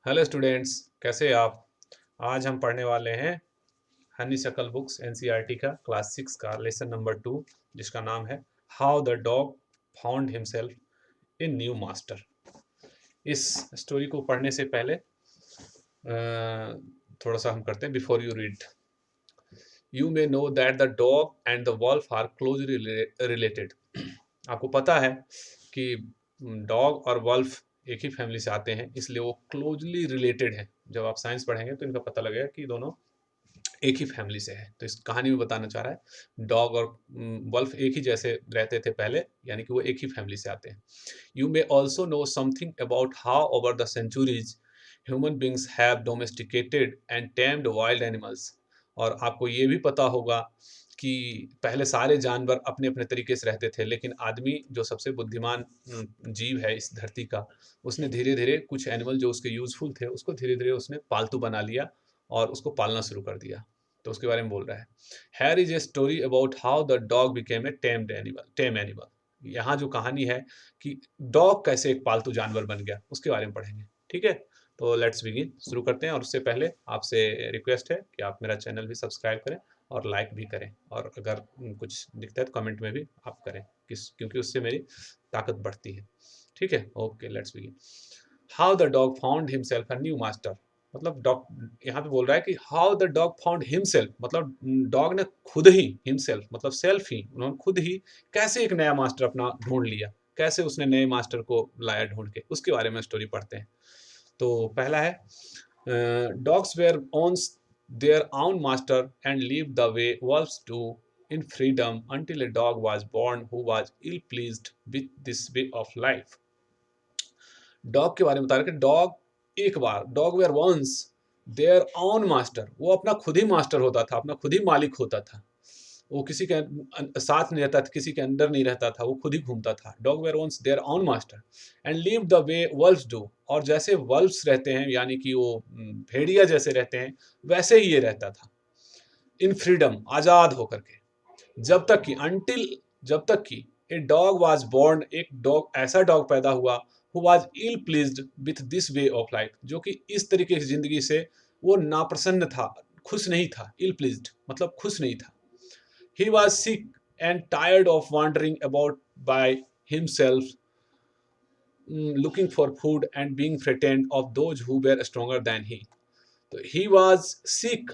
Hello students, कैसे आप। आज हम पढ़ने वाले हैं हनी शकल बुक्स एनसीईआरटी का क्लास 6 का लेसन नंबर 2, जिसका नाम है how the dog found himself in new master. इस स्टोरी को पढ़ने से पहले थोड़ा सा हम करते हैं before you read. You may know that the dog and the wolf are closely related. आपको पता है कि डॉग और वल्फ एक ही फैमिली से आते हैं, इसलिए वो क्लोजली रिलेटेड हैं। जब आप साइंस पढ़ेंगे तो इनका पता लगेगा कि दोनों एक ही फैमिली से है। तो इस कहानी में बताना चाह रहा है डॉग और वल्फ एक ही जैसे रहते थे पहले, यानी कि वो एक ही फैमिली से आते हैं। You may also know something about how over the centuries human beings have domesticated and tamed wild animals. और आपको ये भी पता होगा कि पहले सारे जानवर अपने अपने तरीके से रहते थे, लेकिन आदमी जो सबसे बुद्धिमान जीव है इस धरती का, उसने धीरे धीरे कुछ एनिमल जो उसके यूजफुल थे उसको धीरे धीरे उसने पालतू बना लिया और उसको पालना शुरू कर दिया। तो उसके बारे में बोल रहा है। Here is a story about how the dog became a time animal. यहाँ जो कहानी है कि डॉग कैसे एक पालतू जानवर बन गया, उसके बारे में पढ़ेंगे। ठीक है, तो लेट्स बिगिन, शुरू करते हैं। और उससे पहले आपसे रिक्वेस्ट है कि आप मेरा चैनल भी सब्सक्राइब करें और लाइक भी करें, और अगर कुछ दिखता है तो कमेंट में भी आप करें, क्योंकि उससे मेरी ताकत बढ़ती है। ठीक है, okay, let's begin. How the dog found himself a new master. मतलब डॉग यहाँ पे बोल रहा है कि how the dog found himself, मतलब डॉग ने खुद ही, हिमसेल्फ मतलब सेल्फ ही, उन्होंने खुद ही कैसे एक नया मास्टर अपना ढूंढ लिया, कैसे उसने नए मास्टर को लाया ढूंढ के, उसके बारे में स्टोरी पढ़ते हैं। तो पहला है, dogs were once their own master and lived the way wolves do in freedom until a dog was born who was ill pleased with this way of life। Dog के बारे में बता रहे कि dog were once their own master, वो अपना खुद ही master होता था, अपना खुद ही मालिक होता था। वो किसी के साथ नहीं रहता था, किसी के अंदर नहीं रहता था, वो खुद ही घूमता था। Dog were once their own master and live the way wolves do. और जैसे वल्व्स रहते हैं, यानी कि वो भेड़िया जैसे रहते हैं, वैसे ही ये रहता था। इन फ्रीडम, आजाद होकर के। जब तक कि अनटिल, जब तक कि ए डॉग वाज बोर्न, एक डॉग, ऐसा डॉग पैदा हुआ who was ill pleased with this way of life, जो कि इस तरीके की जिंदगी से वो नाप्रसन्न था, खुश नहीं था। इल प्लीज्ड मतलब खुश नहीं था। He was sick and tired of wandering about by himself, looking for food and being threatened of those who were stronger than he. तो he was sick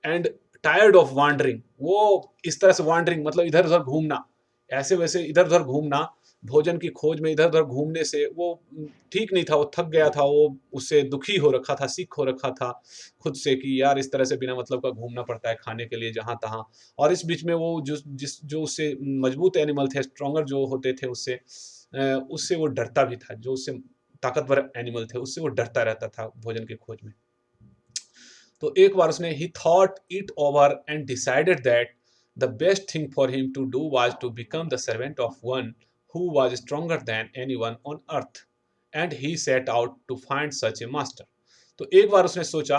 and tired of wandering, वो इस तरह से wandering मतलब इधर उधर घूमना, ऐसे वैसे इधर उधर घूमना, भोजन की खोज में इधर उधर घूमने से वो ठीक नहीं था। वो थक गया था, वो उससे दुखी हो रखा था, सिक हो रखा था खुद से कि यार इस तरह से बिना मतलब का घूमना पड़ता है खाने के लिए जहां तहां। और इस बीच में वो जो उससे मजबूत एनिमल थे, स्ट्रॉन्गर जो होते थे उससे, उससे वो डरता भी था। जो उससे ताकतवर एनिमल थे उससे वो डरता रहता था भोजन की खोज में। तो एक बार उसने he thought it over and decided that the best thing for him to do was to become the servant of one who was stronger than anyone on earth, and he set out to find such a master. तो एक बार उसने सोचा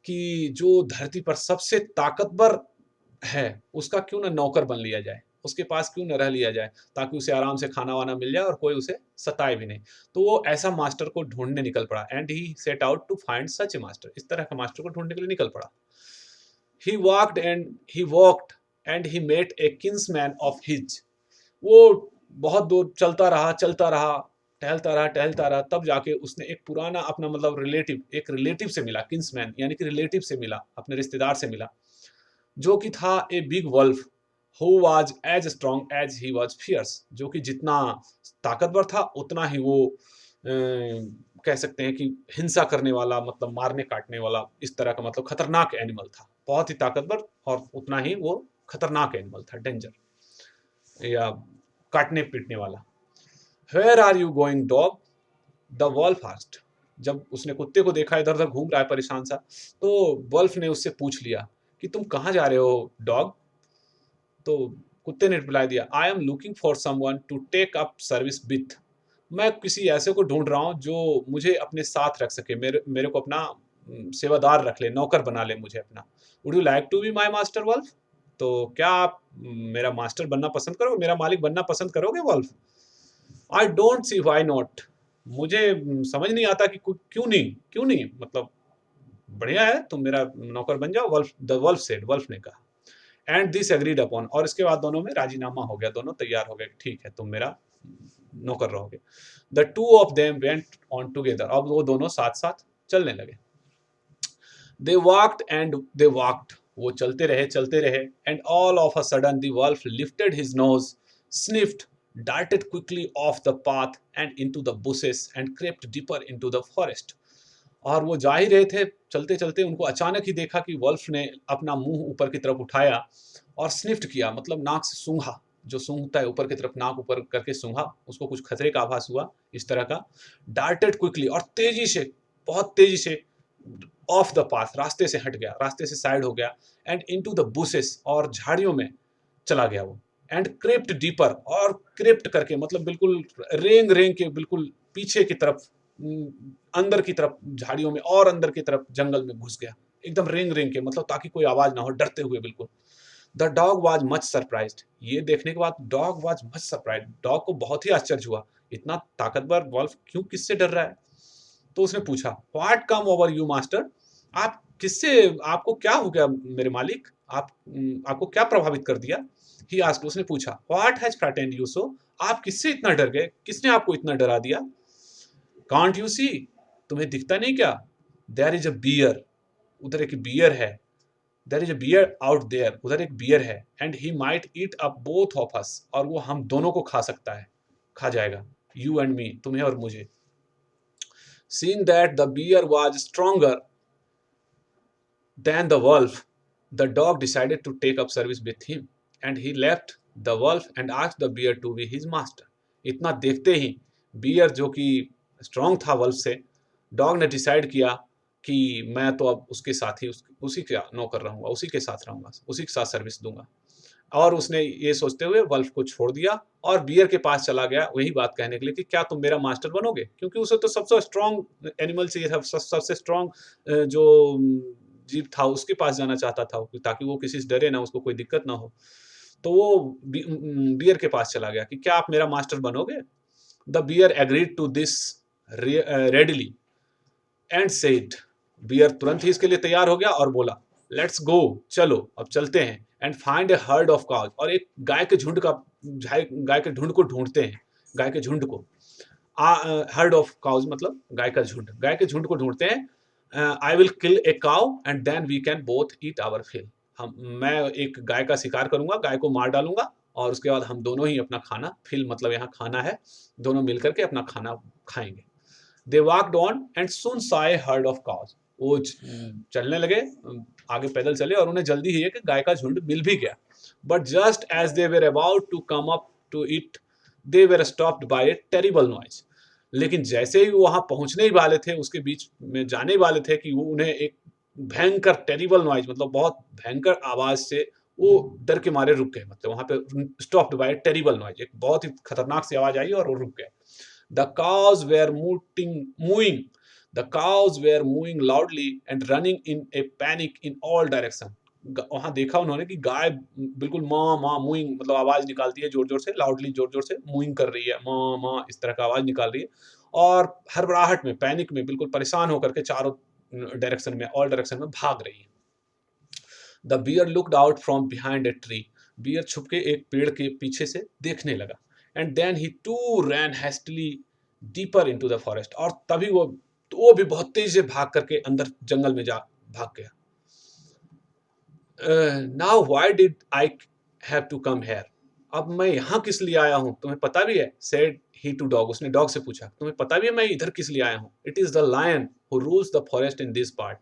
कि जो धरती पर सबसे ताकतवर है उसका क्यों ना नौकर बन लिया जाए, उसके पास क्यों न रह लिया जाए, ताकि उसे आराम से खाना वाना मिल जाए और कोई उसे सताए भी नहीं। तो वो ऐसा मास्टर को ढूंढने निकल पड़ा। And he set out to find such a master, इस तरह का मास्टर को ढूंढने के लिए निकल पड़ा। He walked and he met a kinsman of his. वो बहुत दूर चलता रहा, टहलता रहा, तब जाके उसने एक पुराना अपना मतलब रिलेटिव से मिला। किंग्समैन यानी कि रिलेटिव से मिला, अपने रिश्तेदार से मिला, जो कि था a big wolf who was as strong as he was fierce. जो कि जितना ताकतवर था उतना ही वो कह सकते हैं कि हिंसा करने वाला, मतलब मारने काटने वाला, इस तरह का मतलब खतरनाक एनिमल था। बहुत ही ताकतवर और उतना ही वो खतरनाक एनिमल था, डेंजर या काटने पीटने वाला। Where are you going dog, the wolf asked. जब उसने कुत्ते को देखा इधर उधर घूम रहा है परेशान सा, तो वल्फ ने उससे पूछ लिया कि तुम कहाँ जा रहे हो डॉग। तो कुत्ते ने रिप्लाई दिया, I am looking for someone to take up service with. मैं किसी ऐसे को ढूंढ रहा हूँ जो मुझे अपने साथ रख सके, मेरे को अपना सेवादार रख ले, नौकर बना ले मुझे अपना। Would you like to be my master wolf. तो क्या आप मेरा मास्टर बनना पसंद करोगे, मेरा मालिक बनना पसंद करोगे wolf. I don't see why not, मुझे समझ नहीं आता कि क्यों नहीं, मतलब बढ़िया है, तुम मेरा नौकर बन जाओ। वल्फ सेड, वल्फ ने कहा। एंड दिस एग्रीड अपॉन, और इसके बाद दोनों में राजीनामा हो गया, दोनों तैयार हो गए, ठीक है तुम मेरा नौकर रहोगे। The two of them went on together, अब वो दोनों साथ साथ चलने लगे। They walked and they walked, वो चलते रहे, and all of a sudden the wolf lifted his nose, sniffed, darted quickly off the path and into the bushes and crept deeper into the forest. और वो जा ही रहे थे, चलते चलते उनको अचानक ही देखा कि वल्फ ने अपना मुंह ऊपर की तरफ उठाया और स्निफ्ट किया, मतलब नाक से सूंघा, जो सूंघता है ऊपर की तरफ, नाक ऊपर करके सूंघा, उसको कुछ खतरे का आभास हुआ इस तरह का। डार्टेड क्विकली, और तेजी से, बहुत तेजी से, ऑफ द पाथ, रास्ते से हट गया, रास्ते से साइड हो गया, एंड इनटू द बुशेस, और झाड़ियों में चला गया वो। एंड क्रिप्ट डीपर, और क्रिप्ट करके मतलब बिल्कुल रेंग रेंग के बिल्कुल पीछे की तरफ, अंदर की तरफ झाड़ियों में, और अंदर की तरफ जंगल में घुस गया, एकदम रेंग रेंग के, मतलब ताकि कोई आवाज ना हो, डरते हुए बिल्कुल। The dog was much surprised, ये देखने के बाद dog was much surprised, dog को बहुत ही आश्चर्य हुआ, इतना ताकतवर वॉल्फ क्यों, किससे डर रहा है। तो उसने पूछा, what come over you master, आप किससे, आपको क्या हो गया मेरे मालिक, आपको क्या प्रभावित कर दिया। ही आस्क्ड, उसने पूछा, what has frightened you so, आप किससे इतना डर गए, किसने आपको इतना डरा दिया। कांट यू सी, तुम्हें दिखता नहीं क्या, देयर इज अ बियर, उधर एक बियर है, there is a bear out there, उधर एक बियर है, and he might eat up both of us, और वो हम दोनों को खा सकता है, खा जाएगा, यू एंड मी, तुम्हें और मुझे। Seeing that the bear was stronger than the wolf, the dog decided to take up service with him, and he left the wolf and asked the bear to be his master. इतना देखते ही beer, जो कि strong था wolf से, dog ने decide किया कि मैं तो अब उसके साथ ही उसी का नौकर रहूंगा, उसी के साथ रहूंगा, उसी के साथ सर्विस दूंगा। और उसने ये सोचते हुए वल्फ को छोड़ दिया और बियर के पास चला गया वही बात कहने के लिए कि क्या तुम मेरा मास्टर बनोगे, क्योंकि उसे तो सबसे स्ट्रांग एनिमल चाहिए था, सबसे स्ट्रांग जो जीव था उसके पास जाना चाहता था, ताकि वो किसी से डरे ना, उसको कोई दिक्कत ना हो। तो वो बियर के पास चला गया कि क्या आप मेरा मास्टर बनोगे। The bear agreed to this readily and said, bear तुरंत ही इसके लिए तैयार हो गया और बोला, लेट्स गो, चलो अब चलते हैं, and find A heard of cows, और एक गाय के झुंड का, गाय के झुंड को ढूंढते हैं, गाय के झुंड को, हर्ड ऑफ काउज मतलब गाय का झुंड, गाय के झुंड को ढूंढते हैं। I will kill a cow and then we can both eat our fill, मैं एक गाय का शिकार करूंगा, गाय को मार डालूंगा, और उसके बाद हम दोनों ही अपना खाना, फिल मतलब यहाँ खाना है, दोनों मिलकर के अपना खाना खाएंगे। They walked on and soon saw a herd of cows, वो चलने लगे, आगे पैदल चले, और उन्हें जल्दी ही है कि गाय का झुंड मिल भी गया। But just as they were about to come up to it, they were stopped by a terrible noise, लेकिन जैसे ही वो वहां पहुंचने ही वाले थे, उसके बीच में जाने वाले थे, कि वो उन्हें एक भयंकर टेरिबल नॉइज, मतलब बहुत भयंकर आवाज से वो डर के मारे रुक गए, मतलब वहां पे स्टॉप्ड बाय टेरिबल नॉइज, एक बहुत ही खतरनाक सी आवाज आई और वो रुक गए। The cows were mooing. The cows were mooing loudly and running in a panic in all direction. वहां देखा उन्होंने कि गाय बिल्कुल माँ माँ मूइंग मतलब आवाज निकालती है जोर जोर से, लाउडली जोर जोर से मूइंग कर रही है, माँ माँ इस तरह का आवाज निकाल रही है, और हड़बड़ाहट में, पैनिक में, बिल्कुल परेशान होकर के चारों डायरेक्शन में, ऑल डायरेक्शन में भाग रही है। The bear looked out from behind a tree, bear छुप के एक पेड़ के पीछे से देखने लगा। And then he too ran hastily deeper into the forest, और तभी वो भी बहुत तेजी से भाग करके अंदर जंगल में जा भाग गया। Now why did I have to come here, अब मैं यहाँ किस लिए आया हूँ, तुम्हें पता भी है। सेड ही टू डॉग, उसने डॉग से पूछा, तुम्हें पता भी है मैं इधर किस लिए आया हूँ। It is the lion who rules the forest in this part,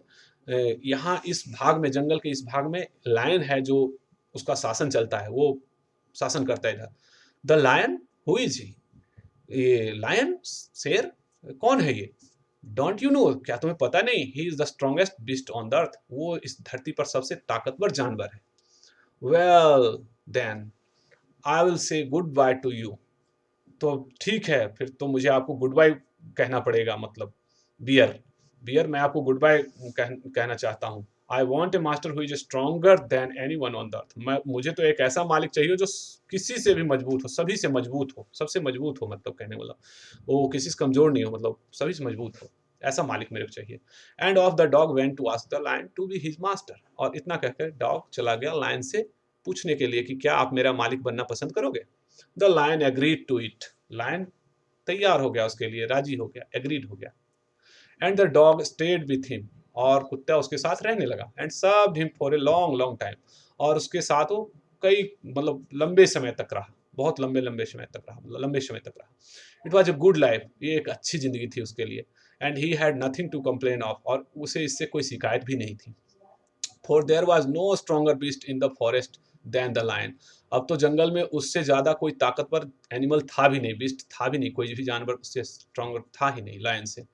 यहाँ इस भाग में, जंगल के इस भाग में लायन है जो उसका शासन चलता है, वो शासन करता है इधर। The lion, who is he, ये लायन, शेर, कौन है ये। डोंट यू नो, क्या तुम्हें पता नहीं, he is the strongest beast on the earth, वो इस धरती पर सबसे ताकतवर जानवर है। Well then I will say goodbye to you, तो ठीक है फिर तो मुझे आपको गुड बाय कहना पड़ेगा, मतलब बियर, मैं आपको गुड बाय कहना चाहता हूँ। आई वॉन्ट ए मास्टर हुई is stronger than anyone on the अर्थ। मुझे तो एक ऐसा मालिक चाहिए जो किसी से भी मजबूत हो, सभी से मजबूत हो, सबसे मजबूत हो, मतलब कहने वाला वो किसी से कमजोर नहीं हो, मतलब सभी से मजबूत हो, ऐसा मालिक मेरे को चाहिए। And off the dog went to ask the lion to be his master. और इतना कहकर डॉग चला गया लायन से पूछने के लिए कि क्या आप मेरा मालिक बनना पसंद करोगे। The lion agreed to it. Lion तैयार हो गया उसके लिए, राजी हो गया, एग्रीड हो गया। And the dog state with him. और कुत्ता उसके साथ रहने लगा। And served him for a long long time. और उसके साथ वो कई मतलब लंबे समय तक रहा, बहुत लंबे लंबे समय तक रहा, मतलब लंबे समय तक रहा। It was a good life. ये एक अच्छी जिंदगी थी उसके लिए। And he had nothing to complain of. और उसे इससे कोई शिकायत भी नहीं थी। For there was no stronger beast in the forest than the lion. अब तो जंगल में उससे ज्यादा कोई ताकतवर एनिमल था भी नहीं, बीस्ट था भी नहीं, कोई भी जानवर उससे स्ट्रॉन्गर था ही नहीं लायन से।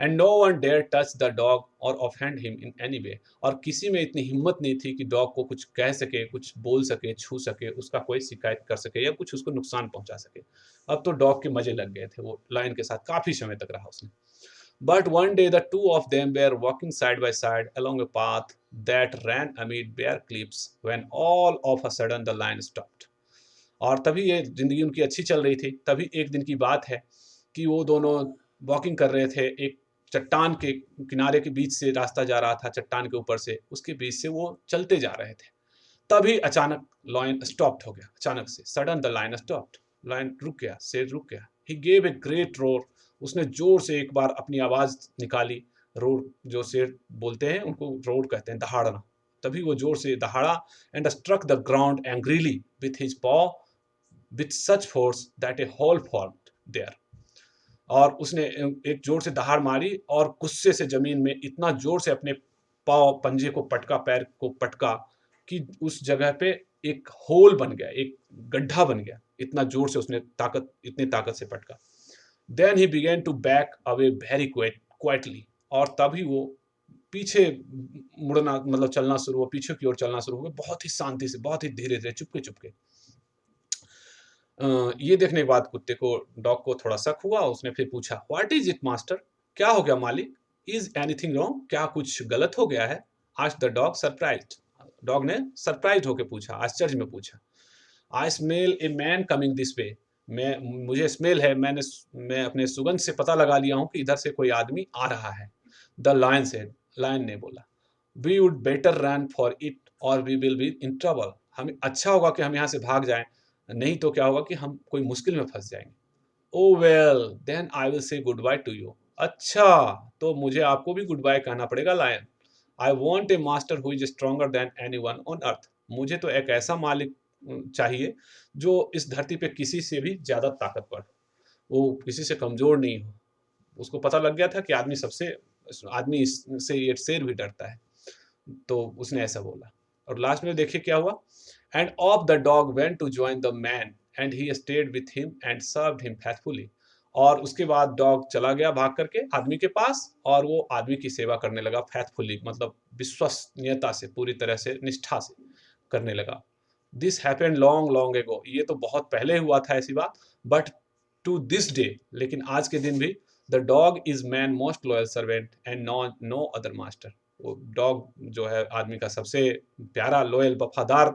And no one dare touch the dog or offend him in any way. और किसी में इतनी हिम्मत नहीं थी कि डॉग को कुछ कह सके, कुछ बोल सके, छू सके, उसका कोई शिकायत कर सके या कुछ उसको नुकसान पहुंचा सके। अब तो डॉग के मजे लग गए थे, वो लायन के साथ काफी समय तक रहा उसने। But one day the two of them were walking side by side along a path that ran amid bare cliffs when all of a sudden the lion stopped. और तभी ये जिंदगी उनकी अच्छी चल रही थी। तभी एक दिन की बात है कि वो दोनों वॉकिंग कर रहे थे, एक चट्टान के किनारे के बीच से रास्ता जा रहा था, चट्टान के ऊपर से, उसके बीच से वो चलते जा रहे थे। तभी अचानक लायन स्टॉप्ड हो गया, अचानक से sudden the lion stopped. Lion रुक गया, शेर रुक गया। He gave a great roar. उसने जोर से एक बार अपनी आवाज निकाली। रोर जो शेर बोलते हैं उनको रोर कहते हैं, दहाड़ना। तभी वो जोर से दहाड़ा। And struck the ground angrily with his paw with such force that a hole formed there. और उसने एक जोर से दहाड़ मारी और गुस्से से जमीन में इतना जोर से अपने पाव पंजे को पटका, पैर को पटका कि उस जगह पे एक होल बन गया, एक गड्ढा बन गया। इतना जोर से उसने इतनी ताकत से पटका। Then he began to back away very quietly. और तभी वो पीछे मुड़ना, मतलब चलना शुरू हुआ, पीछे की ओर चलना शुरू हो गया, बहुत ही शांति से, बहुत ही धीरे धीरे, चुपके चुपके। ये देखने के बाद कुत्ते को, डॉग को थोड़ा शक हुआ। उसने फिर पूछा, व्हाट इज इट मास्टर? क्या हो गया मालिक? Is anything wrong? क्या कुछ गलत हो गया है? Asked the dog surprised. Dog ने सरप्राइज होकर पूछा, आश्चर्य में पूछा। I smell a man coming this way. मुझे स्मेल है, मैं अपने सुगंध से पता लगा लिया हूं कि इधर से कोई आदमी आ रहा है। The lion said. लायन ने बोला, we would better run for it or we will be in trouble. हमें अच्छा होगा कि हम यहाँ से भाग जाएं, नहीं तो क्या होगा कि हम कोई मुश्किल में फंस जाएंगे। Oh well then I will say goodbye to you. अच्छा, तो मुझे आपको भी गुड बाय कहना पड़ेगा lion. I want a master who is stronger than anyone on earth. मुझे तो एक ऐसा मालिक चाहिए जो इस धरती पे किसी से भी ज्यादा ताकतवर हो, वो किसी से कमजोर नहीं हो। उसको पता लग गया था कि आदमी से ये शेर भी डरता है, तो उसने ऐसा बोला। और लास्ट में देखिए क्या हुआ। And off the dog went to join the man and he stayed with him and served him faithfully. और उसके बाद डॉग चला गया भाग करके आदमी के पास, और वो आदमी की सेवा करने लगा फेथफुली, मतलब विश्वसनीयता से, पूरी तरह से, निष्ठा से करने लगा। This happened long long ago. ये तो बहुत पहले हुआ था ऐसी बात। बट टू दिस डे, लेकिन आज के दिन भी, the dog is man most loyal servant and no other master. वो डॉग जो है आदमी का सबसे प्यारा, लॉयल, वफादार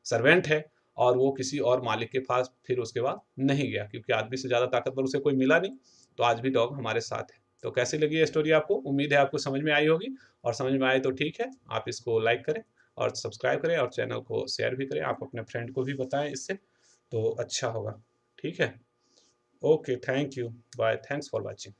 सर्वेंट है। और वो किसी और मालिक के पास फिर उसके बाद नहीं गया, क्योंकि आदमी से ज़्यादा ताकतवर उसे कोई मिला नहीं। तो आज भी डॉग हमारे साथ है। तो कैसी लगी ये स्टोरी आपको? उम्मीद है आपको समझ में आई होगी। और समझ में आए तो ठीक है, आप इसको लाइक करें और सब्सक्राइब करें और चैनल को शेयर भी करें। आप अपने फ्रेंड को भी बताएं इससे, तो अच्छा होगा। ठीक है, okay, thank you, bye, thanks for watching.